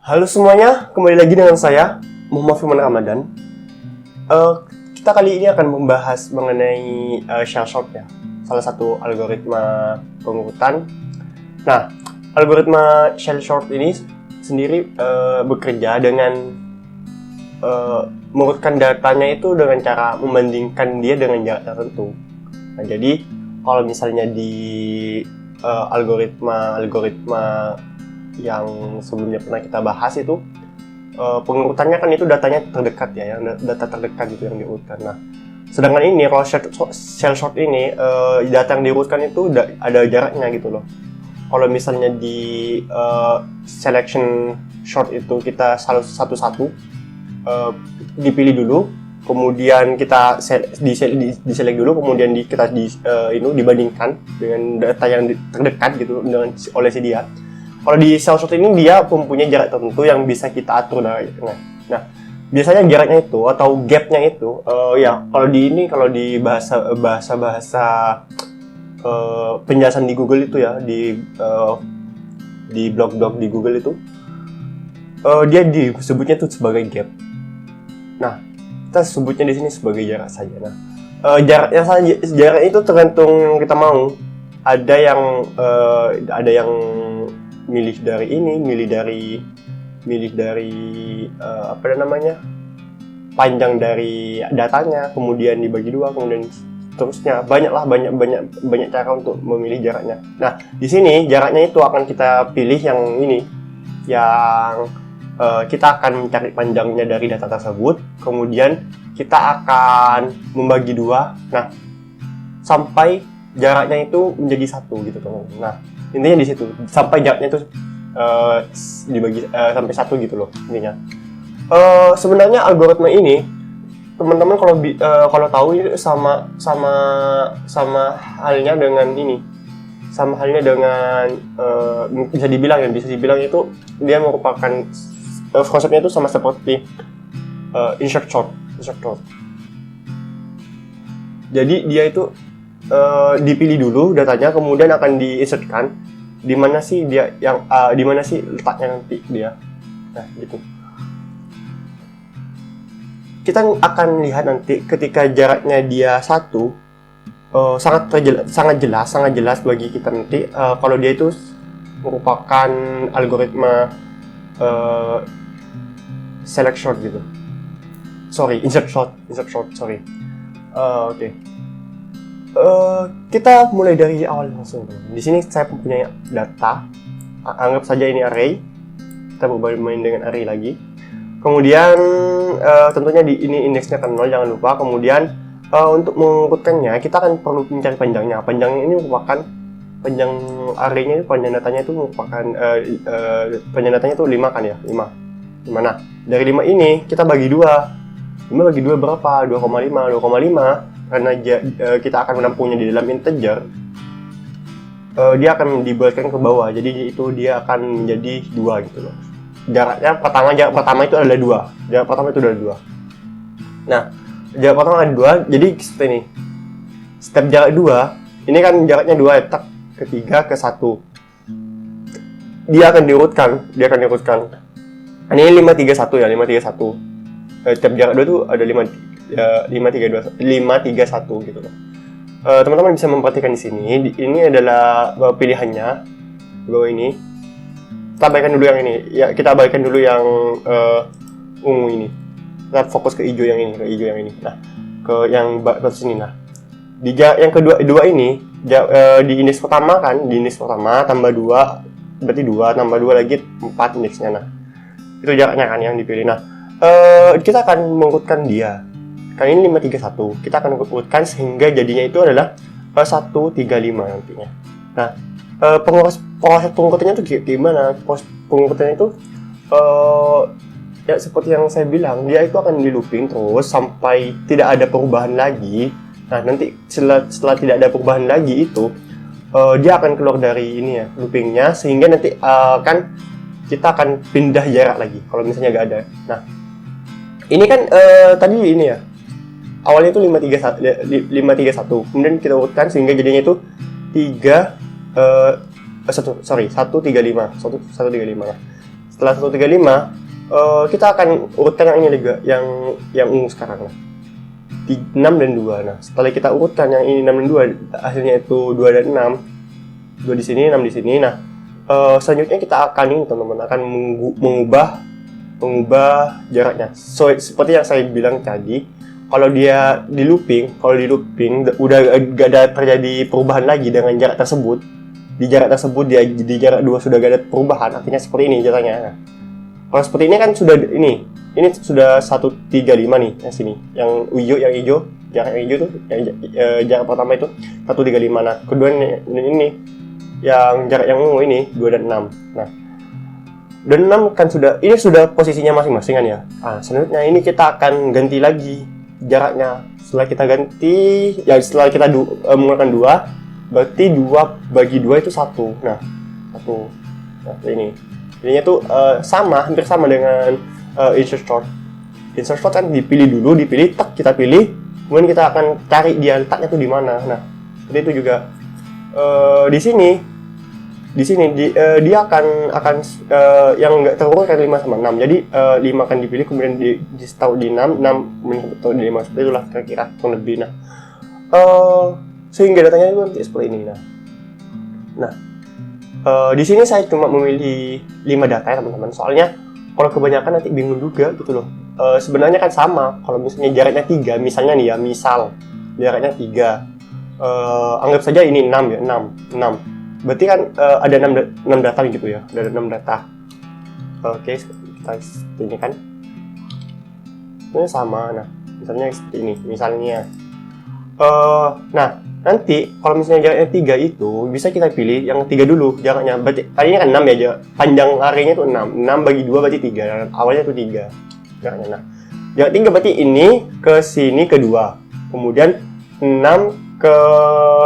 Halo semuanya, kembali lagi dengan saya, Muhammad Firman Ramadan. Kita kali ini akan membahas mengenai shell sort ya, salah satu algoritma pengurutan. Nah, algoritma shell sort ini sendiri bekerja dengan mengurutkan datanya itu dengan cara membandingkan dia dengan jarak tertentu. Nah, jadi kalau misalnya di algoritma yang sebelumnya pernah kita bahas itu pengurutannya kan itu datanya terdekat ya, yang data terdekat gitu yang diurutkan. Nah, sedangkan ini kalau shell sort ini data yang diurutkan itu ada jaraknya gitu loh. Kalau misalnya di selection sort itu kita satu-satu dipilih dulu, kemudian kita diselect dulu, kemudian kita dibandingkan dengan data yang terdekat gitu dengan oleh si dia. Kalau di shell sort ini dia mempunyai jarak tertentu yang bisa kita atur dari. Nah, biasanya jaraknya itu atau gapnya itu kalau di bahasa penjelasan di Google itu ya, di blog-blog di Google itu dia disebutnya itu sebagai gap. Nah, kita sebutnya di sini sebagai jarak saja. Nah, jaraknya itu tergantung kita mau. Ada yang milih dari ini, milih dari panjang dari datanya, kemudian dibagi dua, kemudian terusnya banyak cara untuk memilih jaraknya. Nah, di sini jaraknya itu akan kita pilih yang ini, yang kita akan mencari panjangnya dari data tersebut, kemudian kita akan membagi dua, nah sampai jaraknya itu menjadi satu gitu teman. Nah, intinya di situ sampai jaraknya itu dibagi sampai satu gitu loh intinya. Sebenarnya algoritma ini teman-teman kalau tahu itu sama halnya dengan ini, sama halnya dengan bisa dibilang itu dia merupakan konsepnya itu sama seperti insert sort. Jadi dia itu dipilih dulu datanya, kemudian akan diinsertkan di mana sih letaknya nanti dia. Nah, gitu. Kita akan lihat nanti ketika jaraknya dia satu, sangat jelas bagi kita nanti kalau dia itu merupakan algoritma insert sort. Oke. Kita mulai dari awal langsung. Di sini saya mempunyai data. Anggap saja ini array. Kita bermain dengan array lagi. Kemudian tentunya ini indeksnya kan 0, jangan lupa. Kemudian untuk mengurutkannya kita akan perlu mencari panjangnya. Panjangnya ini merupakan panjang array-nya, panjang datanya itu merupakan panjang datanya itu 5 kan ya, 5. Nah, dari 5 ini kita bagi 2. 5 bagi 2 berapa? 2,5. Karena kita akan menampungnya di dalam integer, dia akan dibuatkan ke bawah, jadi itu dia akan menjadi 2 gitu loh. Jarak pertama itu adalah 2. Jarak pertama itu adalah 2. Nah, jarak pertama ada 2, jadi seperti ini. Step jarak 2, ini kan jaraknya 2, tak ketiga ke 1. Dia akan diurutkan. Ini 531 ya, 531. Step jarak 2 itu ada 531 gitu loh. Teman-teman bisa memperhatikan di sini. Ini adalah pilihannya. Bawah ini. Kita abaikan dulu yang ini. Ya, kita abaikan dulu yang ungu ini. Kita fokus ke hijau yang ini, Nah, ke yang batas ini. Nah, di yang kedua ini di indeks pertama kan, tambah 2 berarti 2 tambah 2 lagi 4 indeksnya. Nah, itu jaraknya kan yang dipilih. Nah, kita akan mengurutkan dia. Kali ini 531, kita akan urutkan sehingga jadinya itu adalah 135 nantinya. Nah, proses pengurutannya itu gimana? Proses pengurutannya itu ya seperti yang saya bilang, dia itu akan di looping terus sampai tidak ada perubahan lagi. Nah, nanti setelah tidak ada perubahan lagi itu dia akan keluar dari ini ya, loopingnya, sehingga nanti kita akan pindah jarak lagi kalau misalnya nggak ada. Nah, ini kan tadi ini ya, awalnya itu 531, kemudian kita urutkan sehingga jadinya itu 135. setelah 135 kita akan urutkan yang ini juga, yang ungu sekarang lah, 6 dan 2. Nah, setelah kita urutkan yang ini 6 dan 2, hasilnya itu 2 dan 6. 2 di sini, 6 di sini. Nah, selanjutnya kita akan ini teman-teman, akan mengubah jaraknya. So, seperti yang saya bilang tadi, kalau dia di looping udah gak ada terjadi perubahan lagi dengan jarak tersebut. Di jarak tersebut, di jarak 2 sudah gak ada perubahan, artinya seperti ini jaraknya. Nah, kalau seperti ini kan sudah ini sudah 135 nih yang sini. Yang hijau, jarak yang hijau tuh, jarak pertama itu 135. Nah, kedua ini yang jarak yang ungu ini 2 dan 6. Nah, dan 6 kan sudah posisinya masing-masing kan ya. Nah, selanjutnya ini kita akan ganti lagi jaraknya. Setelah kita ganti, ya setelah kita menggunakan 2, berarti 2 bagi 2 itu 1. Nah, 1. Nah, ini. Ininya tuh hampir sama dengan insert short. Insert short kan dipilih, tak kita pilih, kemudian kita akan cari dia letaknya tuh di mana. Nah, seperti itu juga di sini dia akan yang nggak terurut kan 5 sama 6. Jadi 5 akan dipilih, kemudian ditaruh di 6 kemudian ditaruh di 5. Seperti itulah kira-kira kurang lebih. Nah, sehingga datanya itu nanti seperti ini. Nah, di sini saya cuma memilih 5 data ya teman-teman. Soalnya kalau kebanyakan nanti bingung juga gitu loh. Sebenarnya kan sama. Kalau misalnya jaraknya 3, misalnya nih ya, jaraknya 3. Anggap saja ini 6 ya, 6. Berarti kan ada 6 data gitu ya. Ada 6 data. Oke, kita ini kan. Ini sama. Nah, misalnya seperti ini. Nah, nanti kalau misalnya jaraknya 3 itu bisa kita pilih yang 3 dulu jaraknya. Berarti tadinya kan 6 ya, panjang arenya itu 6. 6 bagi 2 berarti 3. Awalnya itu 3 jaraknya. Nah, jarak 3 berarti ini ke sini ke 2. Kemudian 6 ke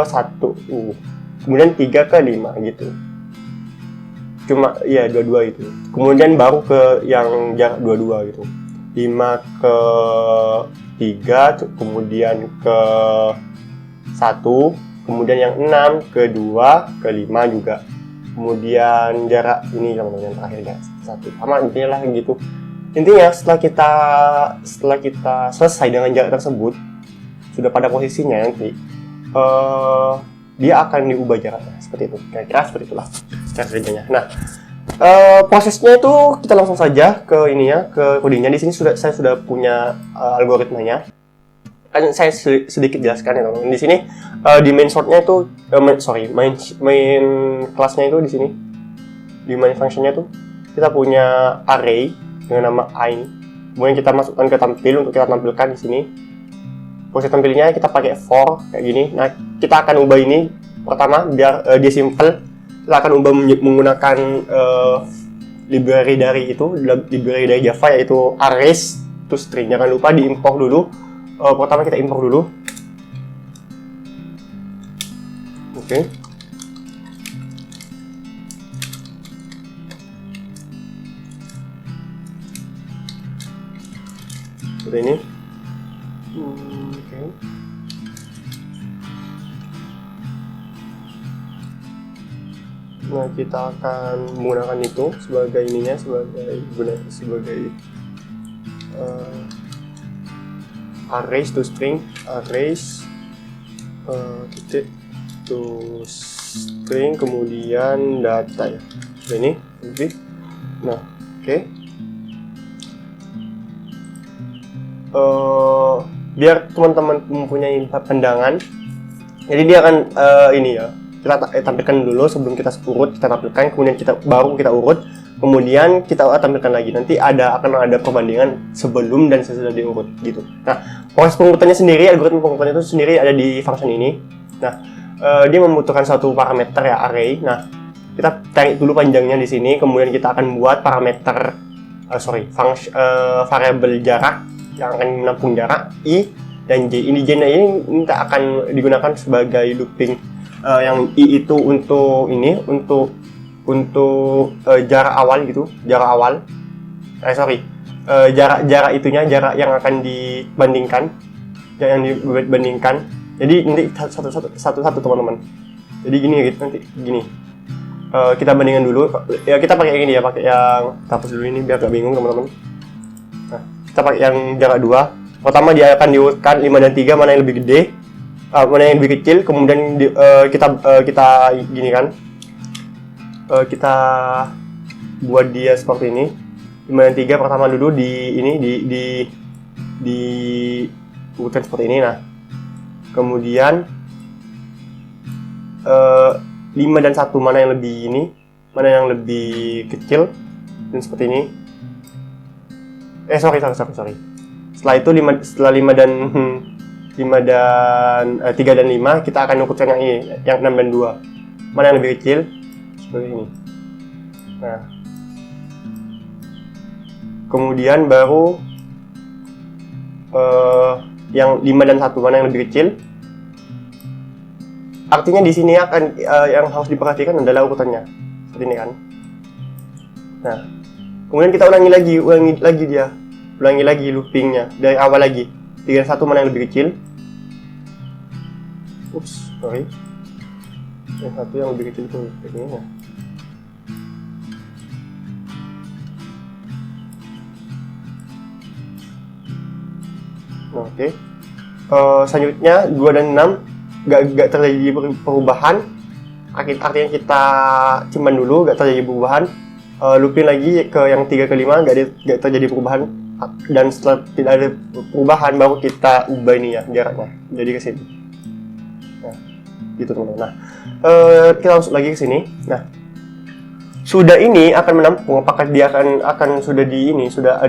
1. Kemudian 3 ke 5 gitu. Cuma ya 22 itu. Kemudian baru ke yang jarak 22 gitu. 5 ke 3, kemudian ke 1, kemudian yang 6 ke 2 ke 5 juga. Kemudian jarak ini yang terakhir ya 1. Sama intinya lah gitu. Intinya setelah kita selesai dengan jarak tersebut, sudah pada posisinya nanti dia akan diubah jaraknya seperti itu. Kira-kira seperti itulah cara kerjanya. Nah, prosesnya itu kita langsung saja ke ke codingnya. Di sini saya sudah punya algoritmanya. Kan saya sedikit jelaskan ya teman-teman. Di sini di main sortnya itu main kelasnya itu di sini. Di main functionnya itu kita punya array dengan nama i. Kemudian kita masukkan ke tampil untuk kita tampilkan di sini. Proses tampilnya kita pakai for kayak gini. Nah, kita akan ubah ini pertama biar dia simple. Kita akan ubah menggunakan library dari Java, yaitu arrays to string. Jangan lupa diimport dulu. Pertama kita import dulu. Oke. Seperti ini. Oke. Nah, kita akan menggunakan itu sebagai arrays to string, titik to string, kemudian data ya. Ini lebih. Nah, oke. Biar teman-teman mempunyai pandangan, jadi dia akan ini ya, kita tampilkan dulu sebelum kita urut, kita tampilkan, kemudian baru kita urut, kemudian kita tampilkan lagi. Nanti akan ada perbandingan sebelum dan sesudah diurut gitu. Nah, proses pengurutannya sendiri, algoritma pengurutannya itu sendiri ada di function ini. Nah, dia membutuhkan satu parameter ya, array. Nah, kita tarik dulu panjangnya di sini, kemudian kita akan buat parameter variabel jarak yang akan menampung jarak i dan j. Ini j ini akan digunakan sebagai looping. Yang i itu untuk jarak awal gitu, jarak jarak yang akan dibandingkan, Jadi nanti satu teman-teman. Jadi gini gitu, nanti gini. kita bandingkan dulu. Ya kita pakai yang ini ya, pakai yang kita hapus dulu ini biar gak bingung teman-teman. Nah, kita pakai yang jarak 2. Pertama dia akan diurutkan 5 dan 3 mana yang lebih gede, mana yang lebih kecil. Kemudian kita gini kan, kita buat dia seperti ini. 5 dan 3 pertama dulu di urutkan seperti ini. Nah, kemudian 5 dan 1 mana yang lebih ini, mana yang lebih kecil, dan seperti ini. Sorry. Setelah itu 3 dan 5 kita akan urutkan yang ini, yang 6 dan 2. Mana yang lebih kecil? Seperti ini. Nah, kemudian baru yang 5 dan 1 mana yang lebih kecil. Artinya di sini akan yang harus diperhatikan adalah urutannya. Seperti ini kan. Nah, kemudian kita ulangi lagi loopingnya dari awal lagi. 3 dan 1 mana yang lebih kecil. Sorry. Yang 1 yang lebih kecil itu ini ya. Nah, oke. Selanjutnya 2 dan 6 gak terjadi perubahan. Artinya kita simpan dulu, gak terjadi perubahan. Looping lagi ke yang 3 ke 5 gak terjadi perubahan. Dan setelah tidak ada perubahan baru kita ubah ini ya jaraknya. Jadi ke sini. Nah, gitu teman-teman. Nah, kita langsung lagi ke sini. Nah, sudah ini akan menampung apakah dia akan sudah di ini sudah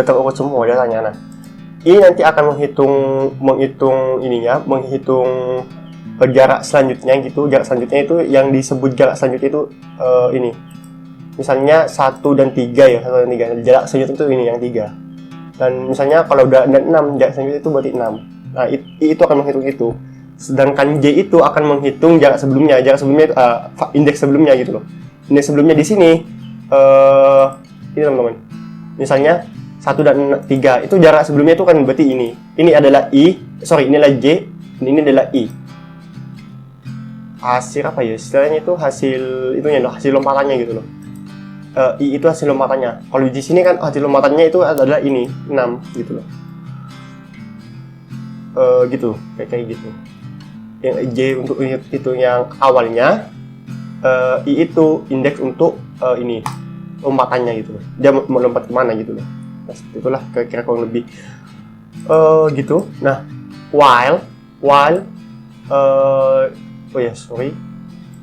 terurut semua datanya. Nah, ini nanti akan menghitung jarak selanjutnya gitu. Jarak selanjutnya itu yang disebut jarak selanjutnya itu ini. Misalnya 1 dan 3 ya, 1 dan 3. Jarak selanjutnya itu ini yang 3. Dan misalnya kalau udah ada 6, jarak selanjutnya itu berarti 6. Nah, itu akan menghitung itu. Sedangkan J itu akan menghitung jarak sebelumnya. Jarak sebelumnya itu indeks sebelumnya gitu loh. Indeks sebelumnya di sini ini teman-teman. Misalnya 1 dan 3 itu jarak sebelumnya itu kan berarti ini. Ini adalah ini adalah J, dan ini adalah I. Hasil apa ya? Istilahnya itu hasil lompatannya gitu loh. I itu hasil lompatannya. Kalau di sini kan hasil lompatannya itu adalah ini 6 gitu loh. Gitu, kayak gitu. Yang J untuk itu yang awalnya, I itu indeks untuk ini lompatannya gitu loh. Dia mau lompat kemana gitu loh. Nah, itulah kira-kira kurang lebih gitu. Nah, while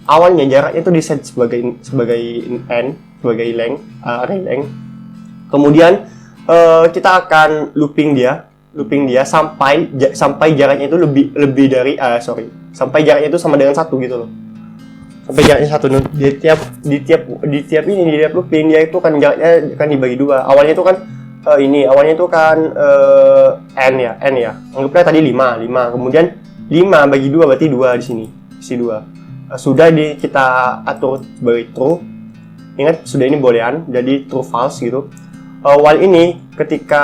awalnya jaraknya itu diset sebagai n, sebagai length, array length. Kemudian kita akan looping dia sampai jaraknya itu lebih dari sampai jaraknya itu sama dengan 1 gitu loh. Sampai jaraknya 1. Di tiap looping dia itu kan jaraknya kan dibagi 2. Awalnya itu kan awalnya itu kan n ya. Anggaplah tadi 5. Kemudian 5 bagi 2 berarti 2 di sini. Isi 2. Sudah kita atur sebagai true. Ingat, sudah ini boolean, jadi true false gitu. While ini ketika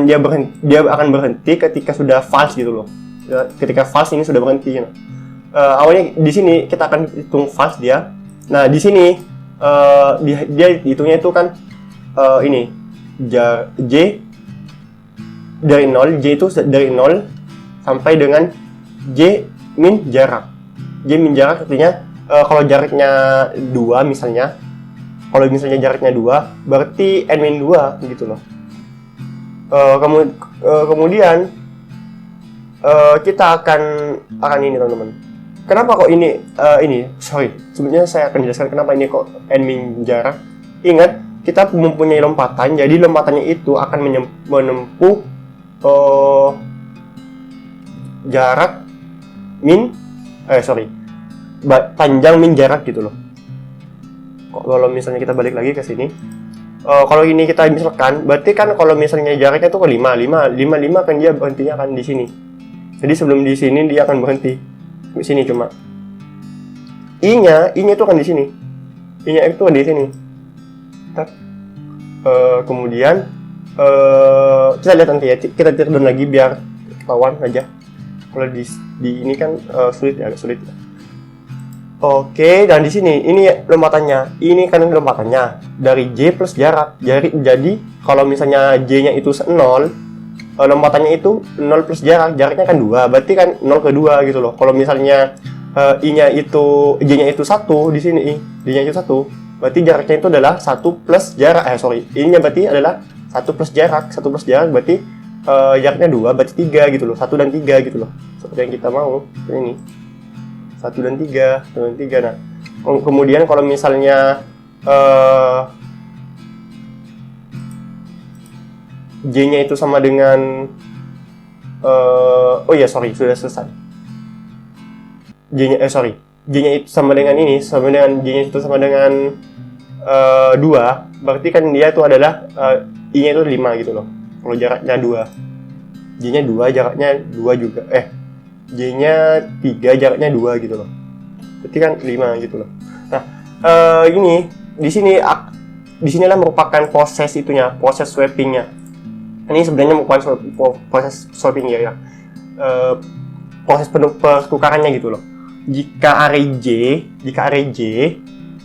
dia akan berhenti ketika sudah false gitu loh. Ketika false ini sudah berhenti. Awalnya di sini kita akan hitung false dia. Nah, di sini dia hitungnya itu kan ini J dari 0, J itu dari 0 sampai dengan J min jarak. J min jarak artinya kalau jaraknya 2 misalnya, kalau misalnya jaraknya 2 berarti n min 2 gitu loh. Kemudian kita akan ini teman-teman. Kenapa kok ini sebetulnya saya akan jelaskan kenapa ini kok n min jarak. Ingat, kita mempunyai lompatan, jadi lompatannya itu akan menempuh jarak panjang min jarak gitu loh. Kalau misalnya kita balik lagi ke sini, kalau ini kita misalkan, berarti kan kalau misalnya jaraknya itu ke 5 kan dia berhentinya kan di sini. Jadi sebelum di sini dia akan berhenti di sini cuma. I-nya itu kan di sini. I-nya itu kan di sini. Kemudian kita lihat nanti ya, kita turun lagi biar ketahuan aja. Kalau di ini kan agak sulit ya. Oke, dan di sini ini lompatannya. Ini kan lompatannya dari J plus jarak. Jadi kalau misalnya J-nya itu 0, lompatannya itu 0 plus jarak. Jaraknya kan 2, berarti kan 0 ke 2 gitu loh. Kalau misalnya I-nya itu J-nya itu 1 di sini, D-nya itu 1, berarti jaraknya itu adalah 1 plus jarak. I-nya berarti adalah 1 plus jarak. 1 plus jarak berarti jaraknya 2, berarti 3 gitu loh. 1 dan 3 gitu loh. Seperti yang kita mau. Ini 1 dan 3, 1 dan 3. Nah, kemudian kalau misalnya J-nya itu sama dengan sudah selesai. J-nya itu sama dengan ini, J-nya itu sama dengan 2, berarti kan dia itu adalah I-nya itu 5 gitu loh. Kalau jaraknya 2. J-nya 2, jaraknya 2 juga. J-nya 3, jaraknya 2 gitu loh. Berarti kan 5 gitu loh. Nah, ini di sinilah merupakan proses swappingnya. Ini sebenarnya bukan proses swapping ya. Proses pertukarannya gitu loh. Jika array J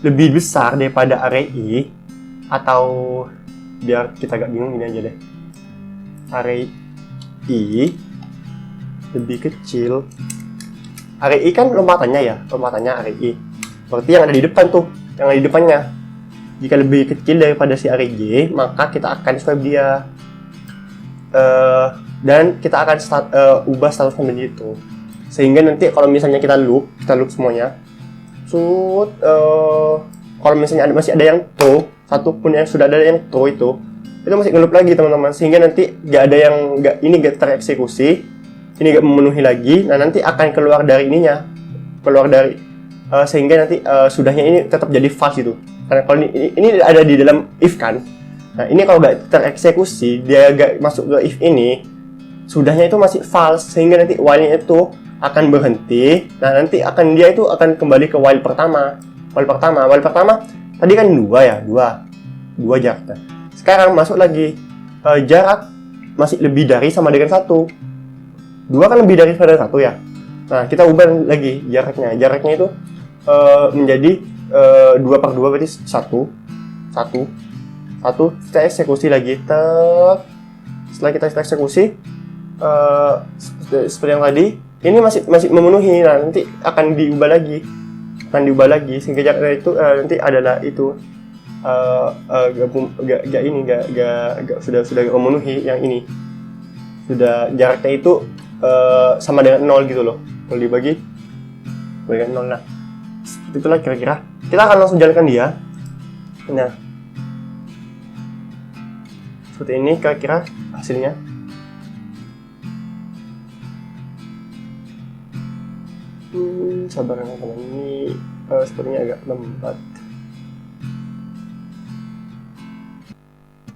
lebih besar daripada array I, atau biar kita agak bingung, gini aja deh. Array I lebih kecil. Array I kan lompatannya array I. Berarti yang ada di depan tuh, yang ada di depannya. Jika lebih kecil daripada si array J, maka kita akan swap dia. Dan kita akan ubah statusnya menjadi itu. Sehingga nanti kalau misalnya kita loop semuanya. Kalau misalnya masih ada yang true, satu pun yang sudah ada yang true itu masih ngeloop lagi teman-teman. Sehingga nanti gak tereksekusi. Ini nggak memenuhi lagi, nah nanti akan keluar dari sehingga nanti sudahnya ini tetap jadi false itu. Karena kalau ini ada di dalam if kan, nah ini kalau nggak tereksekusi, dia nggak masuk ke if ini, sudahnya itu masih false, sehingga nanti while-nya itu akan berhenti. Nah nanti dia itu akan kembali ke while pertama tadi kan 2 jaraknya. Sekarang masuk lagi jarak masih lebih dari sama dengan 1. 2 kan lebih dari 1 ya. Nah, kita ubah lagi jaraknya. Jaraknya itu menjadi 2 per 2 berarti 1. Kita eksekusi lagi. Setelah kita eksekusi seperti yang tadi, ini masih memenuhi. Nah, nanti akan diubah lagi. Sehingga jaraknya itu nanti adalah itu sudah memenuhi yang ini. Sudah jaraknya itu sama dengan 0 gitu loh. Kalau dibagi 0 lah. Itulah kira-kira. Kita akan langsung jalankan dia. Nah, seperti ini kira-kira hasilnya. Sabar teman-teman, ini sepertinya agak lambat.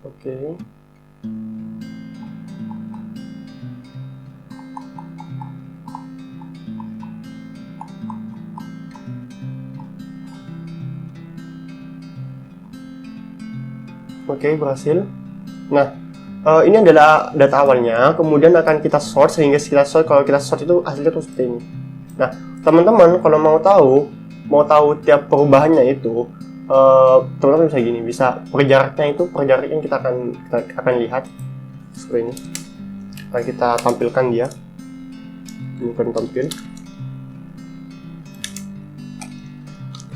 Oke. Oke, berhasil. Nah, ini adalah data awalnya, kemudian akan kita sort, kalau kita sort itu hasilnya tuh seperti ini. Nah, teman-teman kalau mau tahu tiap perubahannya itu, teman-teman bisa perjaraknya kita akan lihat seperti ini. Akan kita tampilkan dia. Ini akan tampil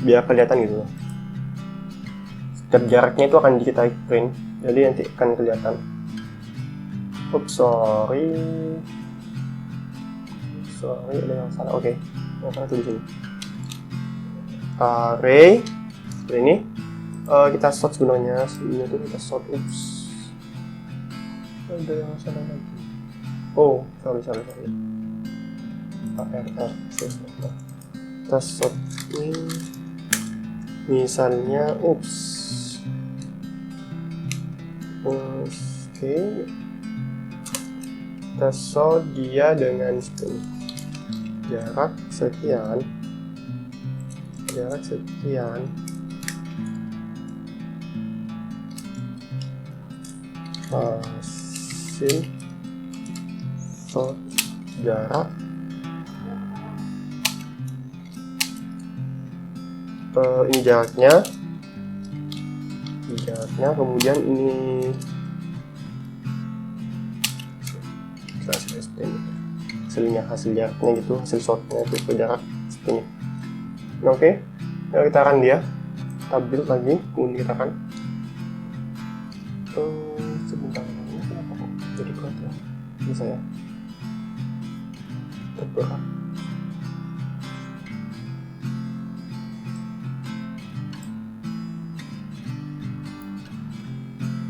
biar kelihatan gitu loh. Setiap jaraknya itu akan kita print, jadi nanti akan kelihatan. Sorry, ada yang salah. Oke, yang salah itu di sini. Array seperti ini. Kita sort sebenarnya, itu kita sort. Ada yang salah lagi. Oh, sorry. Kita sort ini. Misalnya, Oke, kita sort dia dengan jarak sekian, hasil sort jarak Ini jaraknya, kemudian ini hasil jaraknya gitu, hasil sortnya itu ke jarak seperti ini. Oke, kita akan dia stabil lagi, kemudian kita akan sebentar, kenapa kok jadi berat ya? Ini saya terberat.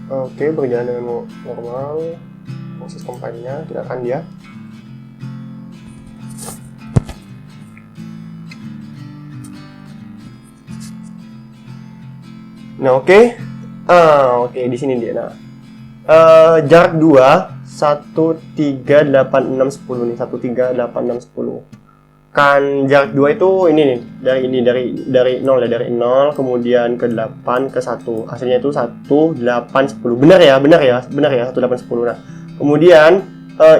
Oke, berjalan dengan normal. Proses compile-nya kita akan dia. Nah, oke, di sini dia. Nah, jarak 2 138,610 nih, 138,610. Kan jarak 2 itu ini nih, dari 0 ya, dari 0 kemudian ke 8 ke 1. Hasilnya itu 1810. Benar ya, 1810. Nah, kemudian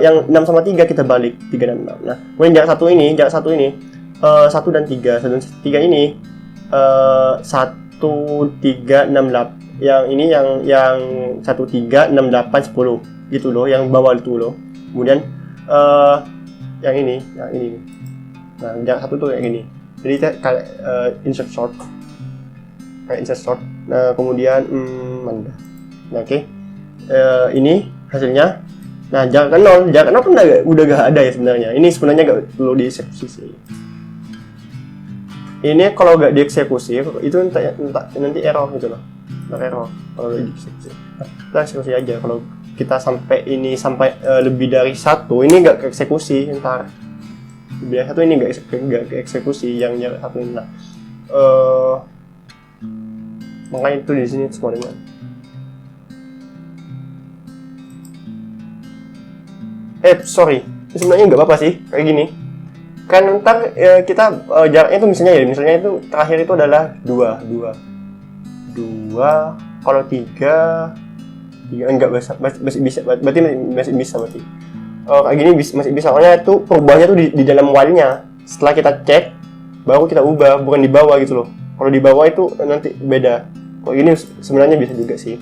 yang 6 sama 3 kita balik 3 dan 6. Nah, kemudian jarak 1 ini 1 dan 3. 1 dan 3 ini 1368. Yang ini yang 136810 gitu loh, yang bawah itu loh. Kemudian yang ini. Nah, jarak 1 tuh kayak gini. Jadi kita kayak insert short. Nah, kemudian mana? Nah, oke. Ini hasilnya. Nah, jarak 0 kan udah gak ada ya sebenarnya. Ini sebenarnya gak perlu dieksekusi sih. Ini kalau gak dieksekusi itu nanti error gitu loh. Error kalau dieksekusi. Kita eksekusi aja. Kalau kita sampai lebih dari 1, ini gak keeksekusi ntar. Lebih dari 1 ini gak keeksekusi yang jarak 1 ini. Nah, makanya itu di sini semua dengan. Sorry, sebenarnya nggak apa-apa sih kayak gini. Kan ntar kita jaraknya itu misalnya itu terakhir itu adalah 2. Kalau 3 enggak masih bisa, berarti masih bisa berarti. Kayak gini masih bisa, soalnya itu perubahannya tuh di dalam while-nya. Setelah kita cek baru kita ubah, bukan di bawah gitu loh. Kalau di bawah itu nanti beda. Kalau gini sebenarnya bisa juga sih.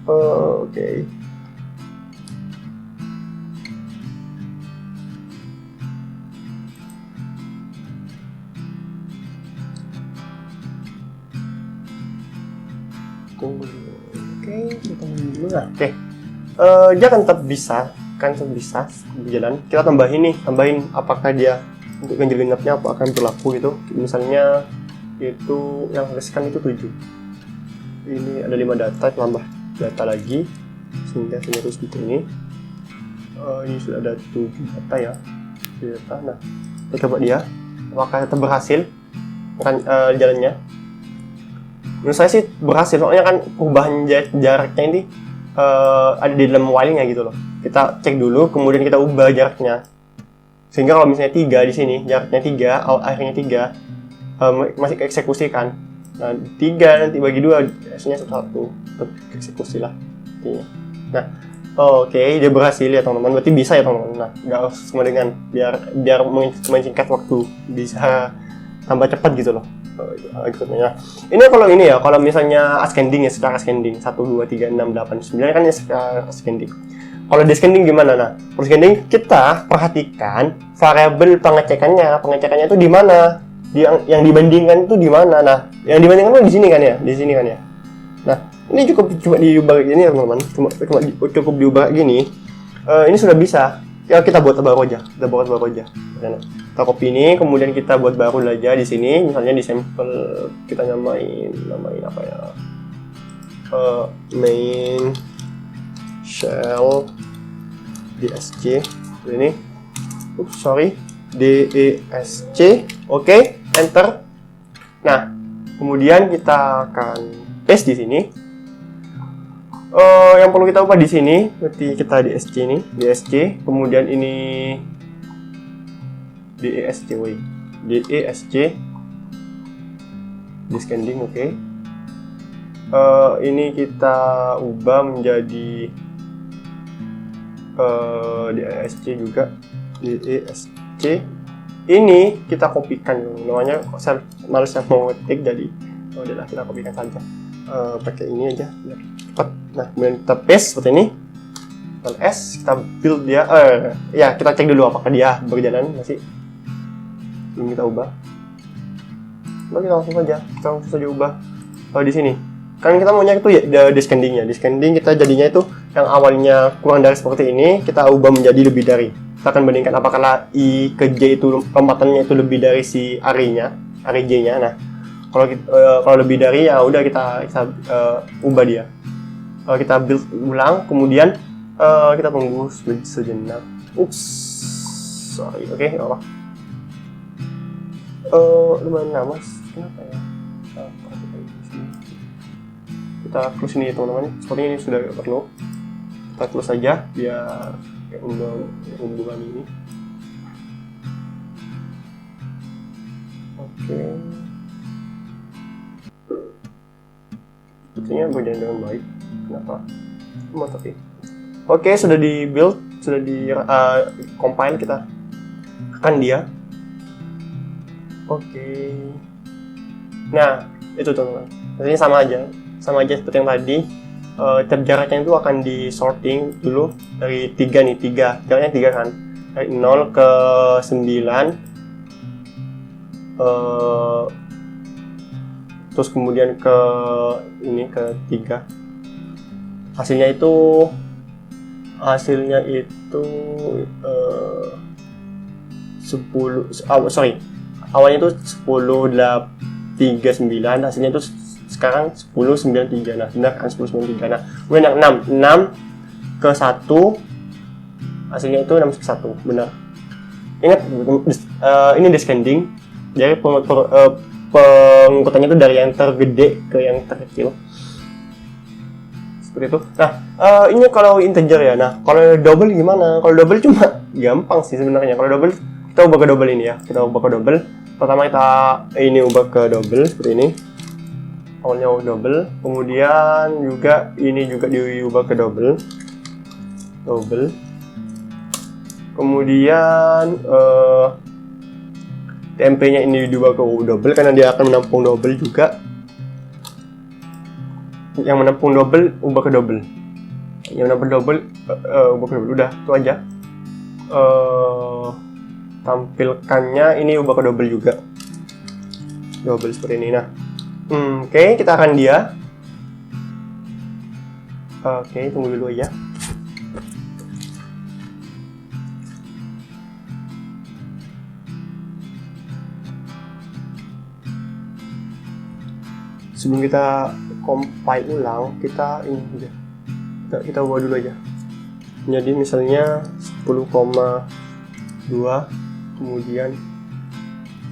Oke. Tunggu dulu. Kita tunggu dulu lah. Dia kan tetap bisa berjalan. Kita tambahin apakah dia untuk ganjil genapnya apa akan berlaku gitu. Misalnya itu yang haruskan itu 7. Ini ada 5 data, tambah data lagi sehingga terus seperti ini. Ini sudah ada 7 data ya. Nah, kita coba dia apakah tetap berhasil kan jalannya. Menurut saya sih berhasil, soalnya kan perubahan jaraknya ini ada di dalam while-nya gitu loh. Kita cek dulu, kemudian kita ubah jaraknya. Sehingga kalau misalnya 3 di sini, jaraknya 3, akhirnya 3 masih keeksekusi kan. Nah, 3 nanti bagi 2 hasilnya 1, tetap eksekusi lah intinya. Nah, oke, dia berhasil ya teman-teman, berarti bisa ya teman-teman. Nah, nggak semua dengan biar menyingkat waktu, bisa tambah cepat gitu loh. Algoritmanya. Ini kalau misalnya ascending ya, secara ascending 1, 2, 3, 6, 8, 9 kan ya secara ascending. Kalau descending gimana? Nah, descending kita perhatikan variabel pengecekannya itu di mana? Yang dibandingkan itu di mana? Nah, yang dibandingkan itu di sini kan ya. Nah, ini cukup diubah gini ya teman-teman. Cukup diubah gini. Ini sudah bisa. Ya kita buat baru aja. Kita copy ini, kemudian kita buat baru aja di sini. Misalnya di sampel kita namain apa ya? Main shell DSC. Ini. DESC. Oke, enter. Nah, kemudian kita akan paste di sini. Yang perlu kita ubah di sini, berarti kita DESC, kemudian ini DESC, descending, oke. Ini kita ubah menjadi di ESC juga, di ESC ini kita kopikan, namanya saya males yang mau ngetik, jadi udahlah kita kopikan saja, pakai ini aja biar cepat. Nah kemudian kita paste seperti ini, Ctrl S, kita build dia, ya kita cek dulu apakah dia berjalan masih, belum kita ubah. Lalu kita langsung saja ubah. Di sini kan kita maunya itu ya descending-nya. Descending kita jadinya itu yang awalnya kurang dari seperti ini, kita ubah menjadi lebih dari. Kita akan bandingkan apakah I ke J itu lompatannya itu lebih dari si array J-nya. Nah, kalau lebih dari ya udah kita ubah dia. Kita build ulang, kemudian kita tunggu sejenak. Sorry, oke, apa? Lumayan lama, kenapa ya? Kita close ini teman-teman, sepertinya ini sudah gak perlu, kita close saja biar hubungan ini. Oke, sepertinya berjalan dengan baik. Kenapa? Tapi oke, sudah di build, sudah di compile, kita tekan dia. Oke. Nah itu teman-teman, artinya sama aja seperti yang tadi. Tab jaraknya itu akan di sorting dulu dari 3 nih, jaraknya 3 kan, dari 0 ke 9, terus kemudian ke 3. Hasilnya itu 10, awalnya itu 10, 39, hasilnya itu sekarang 10, 93. Nah benar kan, 10, 93. Nah kemudian yang 6 ke 1, hasilnya itu 6 ke 1, benar. Ingat, ini descending, jadi pengikutannya itu dari yang tergede ke yang terkecil, seperti itu. Nah ini kalau integer ya. Nah kalau double gimana? Kalau double cuma gampang sih sebenarnya. Kalau double kita ubah ke double ini ya, kita ubah ke double. Pertama kita ini ubah ke double seperti ini, awalnya double, kemudian juga ini juga diubah ke double, kemudian TMP-nya ini diubah ke double karena dia akan menampung double juga. Yang menampung double ubah ke double, yang menampung double ubah ke double. Udah itu aja. Tampilkannya ini ubah ke double juga, double seperti ini. Nah oke, kita akan dia. Oke, tunggu dulu aja. Sebelum kita compile ulang, kita ini aja. Kita ubah dulu aja. Jadi misalnya 10,2, kemudian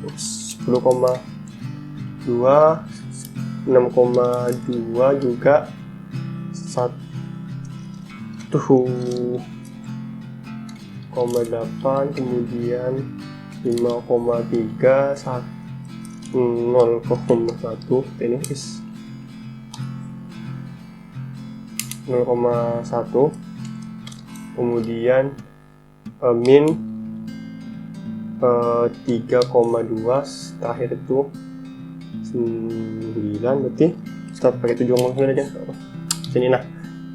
10,2, 6,2 juga 1,8, kemudian 5,3, 0,1, ini is 0,1, kemudian min 3,2, terakhir itu 9, berarti kita pakai 7,9 aja sini. Nah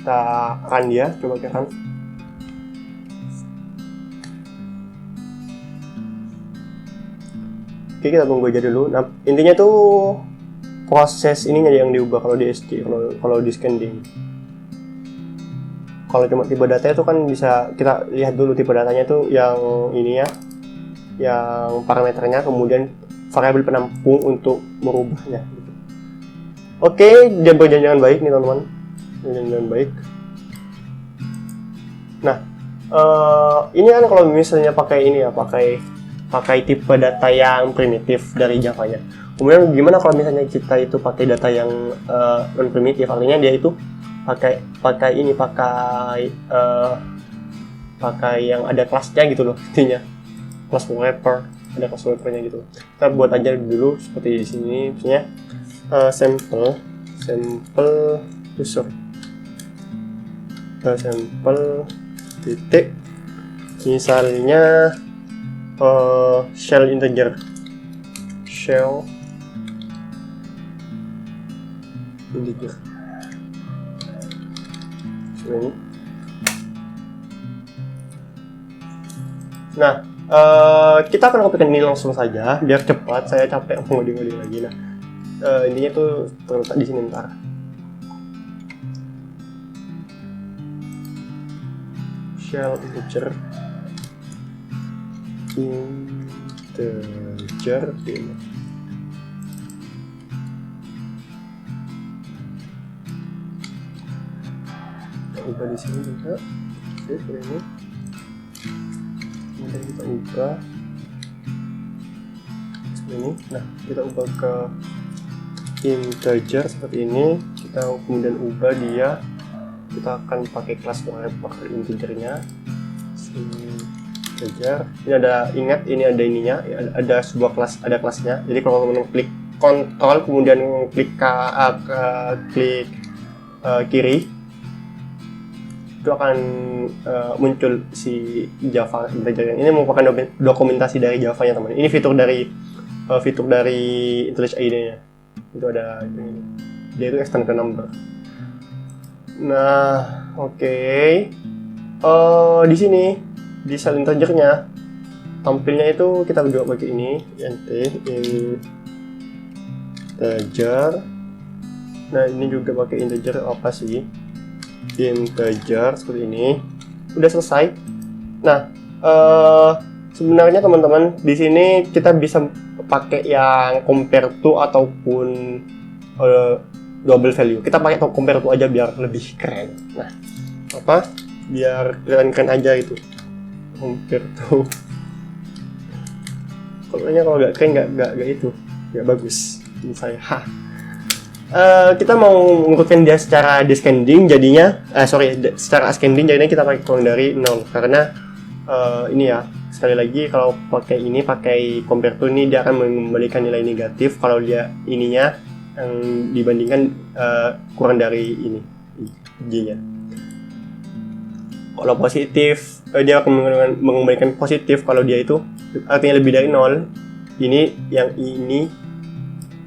kita run dia, coba kita run. Oke, kita tunggu aja dulu. Nah intinya tuh proses ininya yang diubah kalau di SC, kalau di scanning. Kalau cuma tipe data itu kan bisa kita lihat dulu tipe datanya tuh yang ini ya, yang parameternya, kemudian variabel penampung untuk merubahnya. Oke, dia berjalan dengan baik nih teman-teman, berjalan dengan baik. Nah, ini kan kalau misalnya pakai ini ya, pakai tipe data yang primitif dari Java-nya. Kemudian gimana kalau misalnya kita itu pakai data yang non primitif, artinya dia itu pakai yang ada kelasnya gitu loh, intinya kelas wrapper, ada kelas wrappernya gitu. Kita buat aja dulu seperti di sini, misalnya sampel titik, misalnya shell integer, shell integer seperti ini. Nah, kita akan kopikan ini langsung saja biar cepat, saya capek ngoding-ngoding lagi. Nah, intinya tuh terletak di sini ntar. Shell integer ini. Kita ubah di sini juga. Oke, seperti ini. Kemudian kita ubah seperti ini. Nah, kita ubah ke integer seperti ini. Kita kemudian ubah dia. Kita akan pakai kelas pakai integernya. Integer. Ini ada, ingat ini ada ininya, ada sebuah kelas, ada kelasnya. Jadi kalau teman-teman klik kontrol kemudian klik kiri, itu akan muncul si Java integer. Ini merupakan dokumentasi dari Java-nya, teman. Ini fitur dari IntelliJ IDE-nya. Itu ada ini. Dia itu extend ke number. Nah, oke. Di sini di shell integernya tampilnya itu kita juga pakai ini integer. Nah, ini juga pakai integer apa sih? Integer seperti ini. Udah selesai. Nah, sebenarnya teman-teman di sini kita bisa pakai yang compare to ataupun double value. Kita pakai compare to aja biar lebih keren. Nah, biar keren-keren aja gitu. Compare to. Kalau nggak keren nggak itu, nggak bagus. Ini saya. Kita mau ngikutin dia secara descending jadinya, secara ascending jadinya kita pakai dari 0 karena ini ya, sekali lagi kalau pakai compare to ini dia akan mengembalikan nilai negatif kalau dia ininya yang dibandingkan kurang dari ini J-nya. Kalau positif dia akan mengembalikan positif kalau dia itu artinya lebih dari 0. Ini yang ini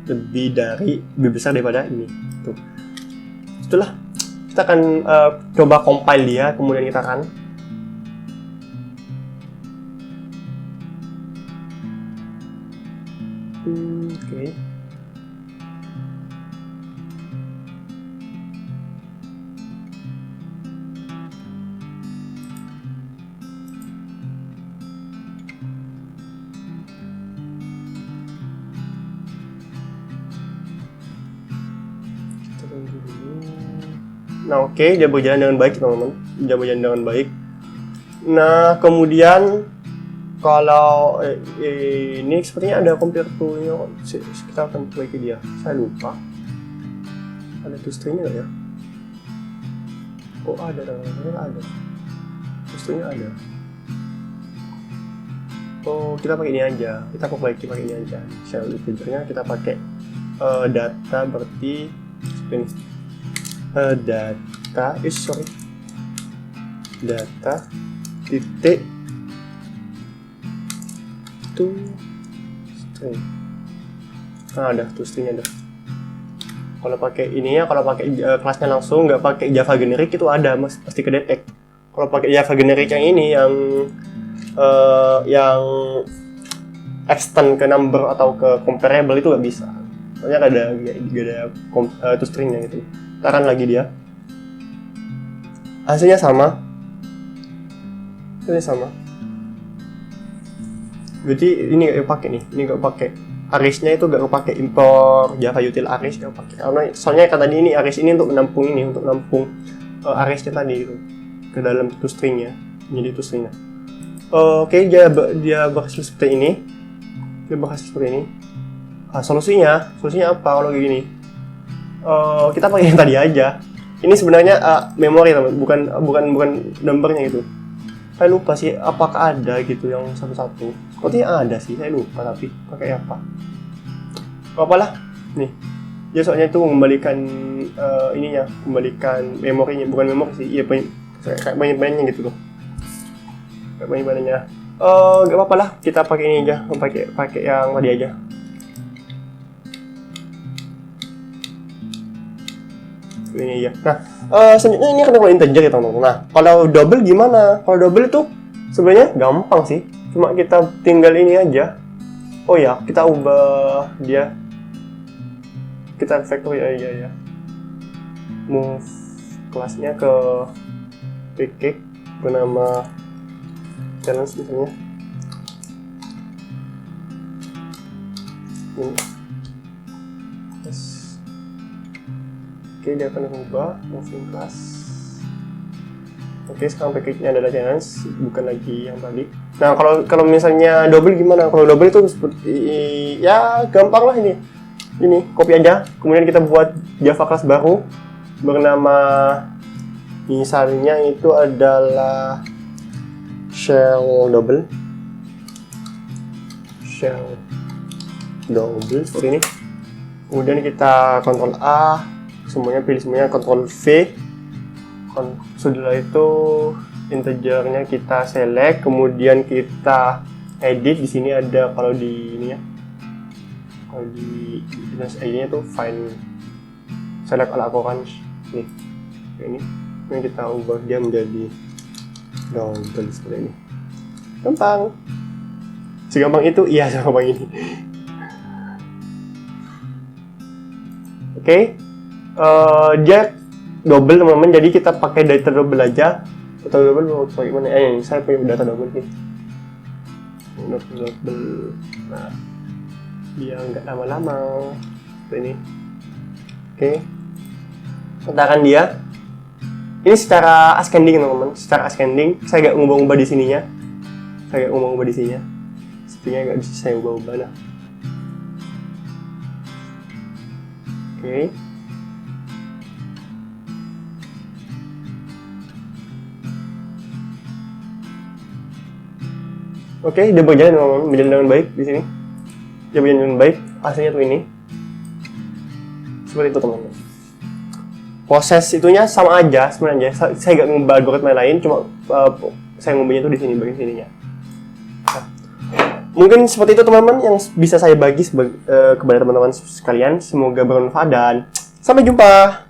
lebih besar daripada ini. Tuh. Itulah kita akan coba compile dia, kemudian kita akan oke. Nah, oke, dia berjalan dengan baik, teman-teman. Dia berjalan dengan baik. Nah, kemudian kalau ini sepertinya ada compare to-nya. Kita akan perbaiki dia. Saya lupa. Ada toString nggak ya? Oh, ada. toString-nya ada. Oh, kita pakai ini aja. Kita perbaiki pakai ini aja. Shell integer-nya kita pakai data berarti data titik to string. Ada toString ada. Kalau pakai ininya, kalau pakai kelasnya langsung nggak pakai Java generic itu ada pasti kedetek. Kalau pakai Java generic yang ini yang extend ke number atau ke comparable itu nggak bisa. Soalnya nggak ada toString-nya gitu. Taran lagi dia. Hasilnya sama. Berarti ini nggak pakai nih. Ini nggak pakai. Arrays-nya itu nggak pakai import Java util arrays nggak pakai. Karena soalnya kan tadi ini arrays ini untuk menampung arrays-nya tadi itu ke dalam toString-nya. Menjadi toString-nya. Oke, dia berhasil seperti ini. Solusinya apa kalau kayak gini? Kita pakai yang tadi aja. Ini sebenarnya memori, teman, bukan numbernya gitu. Saya lupa sih apakah ada gitu yang satu-satu. Sepertinya ada sih, saya lupa tapi pakai apa? Apalah. Nih. Dia soalnya itu mengembalikan memorinya, bukan memori sih. Iya, kayak banyak-banyaknya gitu loh. Gimana? Gak apa-apa lah, kita pakai ini aja, pakai yang tadi aja. Ini aja. Nah, selanjutnya ini kan kalau integer ya teman-teman. Nah, kalau double gimana? Kalau double itu sebenarnya gampang sih, cuma kita tinggal ini aja. Oh ya, kita ubah dia, kita factory aja ya. Move kelasnya ke package bernama challenge misalnya. Ini. Yes. Oke, dia akan ubah moving class. Oke, sekarang package-nya adalah challenge, bukan lagi yang tadi. Nah, kalau misalnya double gimana? Kalau double itu seperti ya gampang lah ini. Ini copy aja. Kemudian kita buat Java class baru bernama misalnya itu adalah shell double seperti ini. Kemudian kita Ctrl A, pilih semuanya, Ctrl V. Setelah itu integernya kita select, kemudian kita edit. Di sini ada, kalau di ini ya, kalau di ID-nya tuh find select all occurrence nih, ini kita ubah dia menjadi double seperti ini. Gampang, segampang itu, iya segampang ini. Oke, dia double teman-teman, jadi kita pakai data double aja. Data double mau pakai mana? Saya punya data double nih. Data double. Nah, biar nggak lama-lama seperti ini. Oke, letakkan dia. Ini secara ascending teman-teman, secara ascending. Saya nggak ngubah-ngubah di sininya. Sepertinya nggak bisa saya ubah-ubah lah. Oke. Oke, dia berjalan dengan baik di sini. Dia berjalan dengan baik. Hasilnya tuh ini. Seperti itu teman-teman. Proses itunya sama aja sebenarnya. Saya nggak ngubah algoritma lain, cuma saya ngubahnya tuh di sini, bagian sininya. Nah, mungkin seperti itu teman-teman yang bisa saya bagi kepada teman-teman sekalian. Semoga bermanfaat dan sampai jumpa.